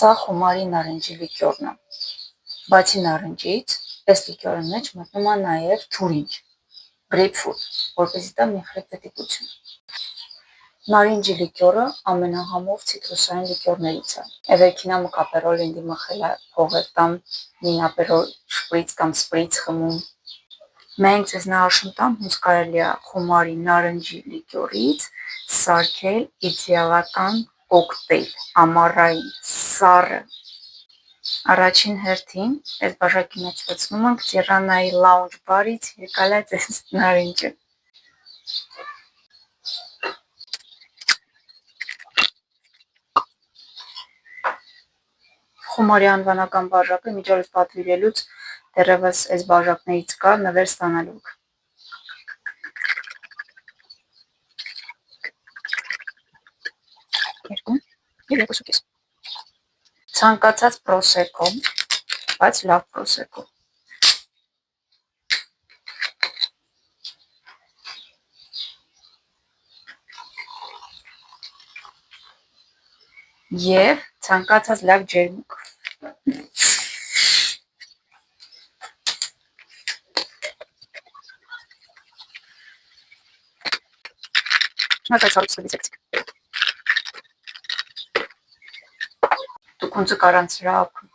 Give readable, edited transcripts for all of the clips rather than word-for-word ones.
Սա խոմարի նարնջի լիկյորն է։ Բացի նարնջից, այս լիկյորի մեջ մտնում է նաև թուրինջ, գրեյփֆրութ, որպեսզի տա մի խրեփտիկություն։ Նարինջի լիկյորը ամենահամով ցիտրուսային լիկյորներից է։ Էվերքինա մկապերոլ ինձ մխել է փողեր տամ մի ապերոլ շպրից կամ սպրից խմում։ Մենք ձեզ նարաշում տամ, ոնց կարելի է խոմարի նարնջի լիկյորից սարքել իդեալական կոկտեյլ, ամառային, սառը։ Առաջին հերթին այս բաժակի մեջ լցնում ենք Տիրանայի լաունջ բարից եկալա ձեզ նարինջը։ Խոմարի անվանական բաժակը միջորս պատվիրելուց դեռևս այս բաժակներից կա նվեր ստանալուք։ Երկու և երկուսուկես։ Ցանկացած պրոսեկո, բայց լավ պրոսեկո։ Եվ ցանկացած լավ ջերմուկ։ Դուք ոնց կարան սրա ապրում։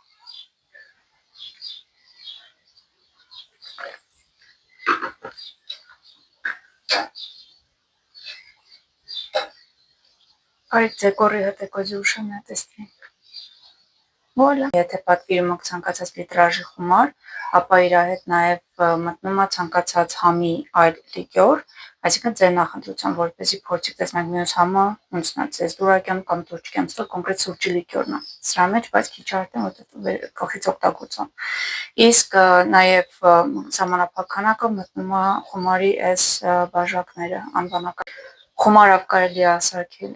Արեք ձեկորի հետեկոզի ուշը մի տեսնի։ Վոլա։ Եթե պատվիրում եք ցանկացած լիտրաժի խոմար, ապա իր հետ նաև մտնում է ցանկացած համի այլ լիկյոր, այսինքն ձեր նախընտրությամբ, որպեսզի փորձիք տեսնեք մյուս համը ոնցն է ձեզ դուրակյամ կամ տուրճկյամ, սա կոնկրետ սուրճի լիկյորն է։ Սրա մեջ բայց քիչ արդեն որտեղ կողից օգտագործում։ Իսկ նաև սահմանափակ քանակը մտնում է խոմարի այս բաժակները անվանական։ Խոմարով կարելի է սարքել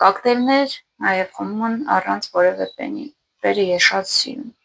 կոկտեյլներ, նաև խմում են առանց որևէ պենի։ Բերը ես շատ սիրում։